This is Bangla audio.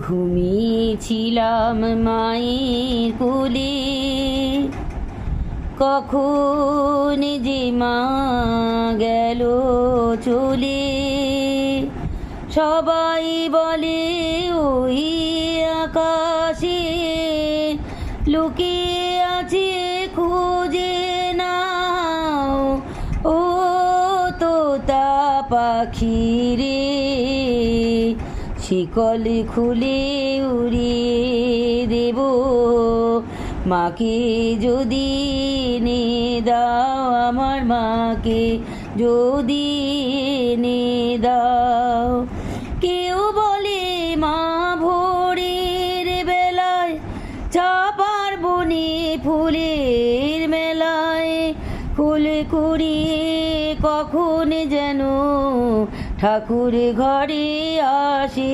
ঘুমিয়েছিলাম মায়ের কোলে, কখন যে মা গেল চলে। সবাই বলে ওই আকাশে লুকিয়ে আছে, খুঁজে নাও ও তোতা পাখি রে। শিকল খুলে উড়িয়ে দেব মাকে যদি এনে দাও, আমার মাকে যদি এনে দাও। কেউ বলে মা ভোরের বেলায় চাপার বনে ফুলের মেলায় ফুল কুড়িয়ে কখন যেন ঠাকুর ঘরে আসে।